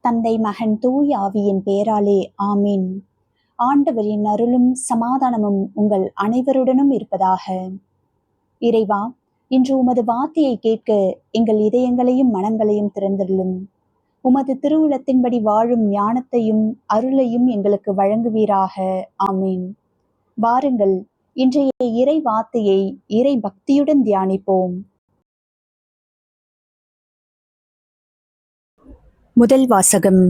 தந்தை, மகன், தூய ஆவியின் பெயராலே ஆமீன். ஆண்டவரின் அருளும் சமாதானமும் உங்கள் அனைவருடனும் இருப்பதாக. இறைவா, இன்று உமது வார்த்தையை கேட்க எங்கள் இதயங்களையும் மனங்களையும் திறந்தருளும். உமது திருவுளத்தின்படி வாழும் ஞானத்தையும் அருளையும் எங்களுக்கு வழங்குவீராக. ஆமீன். வாருங்கள், இன்றைய இறை வார்த்தையை இறை பக்தியுடன் தியானிப்போம். முதல் வாசகம்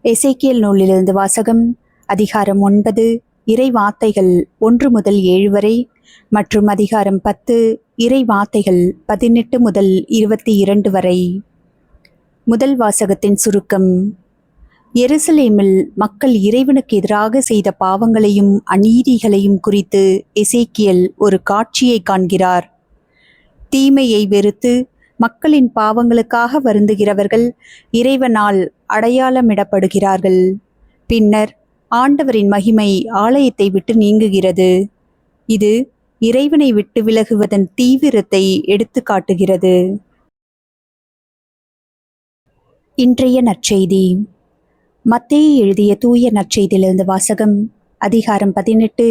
எசேக்கியேல் நூலிலிருந்து வாசகம். அதிகாரம் 9, இறை வார்த்தைகள் 1 முதல் 7 வரை மற்றும் அதிகாரம் 10, இறை வார்த்தைகள் 18 முதல் 22 வரை. முதல் வாசகத்தின் சுருக்கம். எருசலேமில் மக்கள் இறைவனுக்கு எதிராக செய்த பாவங்களையும் அநீதிகளையும் குறித்து எசேக்கியேல் ஒரு காட்சியை காண்கிறார். தீமையை வெறுத்து மக்களின் பாவங்களுக்காக வருந்துகிறவர்கள் இறைவனால் அடையாளமிடப்படுகிறார்கள். பின்னர் ஆண்டவரின் மகிமை ஆலயத்தை விட்டு நீங்குகிறது. இது இறைவனை விட்டு விலகுவதன் தீவிரத்தை எடுத்து காட்டுகிறது. இன்றைய நற்செய்தி. மத்தேயு எழுதிய தூய நற்செய்தியிலிருந்து வாசகம். அதிகாரம் 18,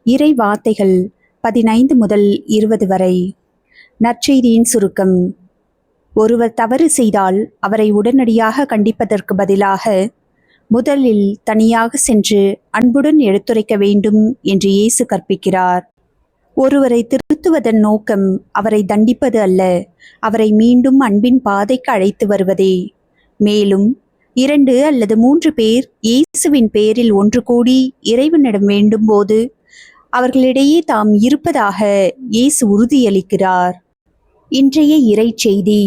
இறை வார்த்தைகள் 15 முதல் 20 வரை. நற்செய்தியின் சுருக்கம். ஒருவர் தவறு செய்தால் அவரை உடனடியாக கண்டிப்பதற்கு பதிலாக முதலில் தனியாக சென்று அன்புடன் எடுத்துரைக்க வேண்டும் என்று இயேசு கற்பிக்கிறார். ஒருவரை திருத்துவதன் நோக்கம் அவரை தண்டிப்பது அல்ல, அவரை மீண்டும் அன்பின் பாதைக்கு அழைத்து வருவதே. மேலும் 2 அல்லது 3 பேர் இயேசுவின் பெயரில் ஒன்று கூடி இறைவனிடம் வேண்டும் போது அவர்களிடையே தாம் இருப்பதாக இயேசு உறுதியளிக்கிறார். இன்றைய இறை செய்தி.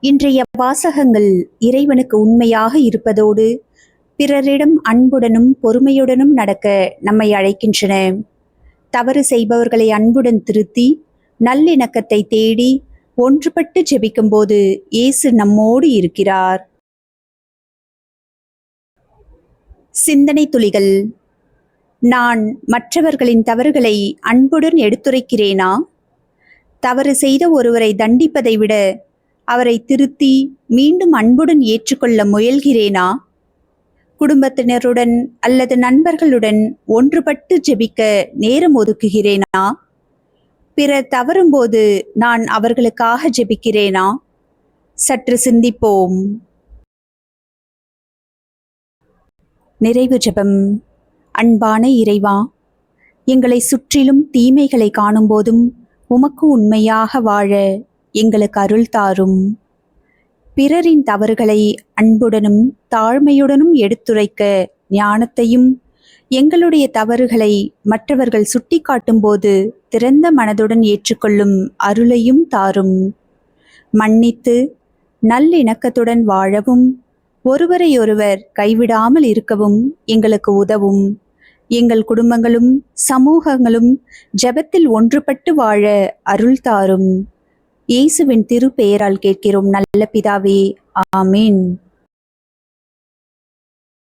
இன்றைய வாசகங்கள் இறைவனுக்கு உண்மையாக இருப்பதோடு பிறரிடம் அன்புடனும் பொறுமையுடனும் நடக்க நம்மை அழைக்கின்றன. தவறு செய்பவர்களை அன்புடன் திருத்தி நல்லிணக்கத்தை தேடி ஒன்றுபட்டு ஜெபிக்கும் போது இயேசு நம்மோடு இருக்கிறார். சிந்தனை துளிகள். நான் மற்றவர்களின் தவறுகளை அன்புடன் எடுத்துரைக்கிறேனா? தவறு செய்த ஒருவரை தண்டிப்பதை விட அவரை திருத்தி மீண்டும் அன்புடன் ஏற்றுக்கொள்ள முயல்கிறேனா? குடும்பத்தினருடன் அல்லது நண்பர்களுடன் ஒன்றுபட்டு ஜெபிக்க நேரம் ஒதுக்குகிறேனா? பிறர் தவறும்போது நான் அவர்களுக்காக ஜெபிக்கிறேனா? சற்று சிந்திப்போம். நிறைவு ஜெபம். அன்பான இறைவா, எங்களை சுற்றிலும் தீமைகளை காணும்போதும் உமக்கு உண்மையாக வாழ எங்களுக்கு அருள் தாரும். பிறரின் தவறுகளை அன்புடனும் தாழ்மையுடனும் எடுத்துரைக்க ஞானத்தையும், எங்களுடைய தவறுகளை மற்றவர்கள் சுட்டிக்காட்டும் போது திறந்த மனதுடன் ஏற்றுக்கொள்ளும் அருளையும் தாரும். மன்னித்து நல்லிணக்கத்துடன் வாழவும் ஒருவரையொருவர் கைவிடாமல் இருக்கவும் எங்களுக்கு உதவும். எங்கள் குடும்பங்களும் சமூகங்களும் ஜெபத்தில் ஒன்றுபட்டு வாழ அருள் தாரும். இயேசுவின் திரு பெயரால் கேட்கிறோம் நல்ல பிதாவே. ஆமீன்.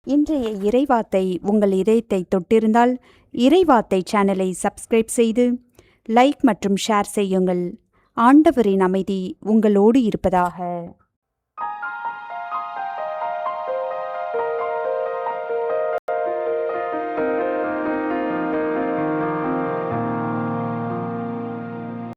இன்றைய இறைவார்த்தை உங்கள் இதயத்தை தொட்டிருந்தால் இறைவார்த்தை சேனலை சப்ஸ்கிரைப் செய்து லைக் மற்றும் ஷேர் செய்யுங்கள். ஆண்டவரின் அமைதி உங்களோடு இருப்பதாக.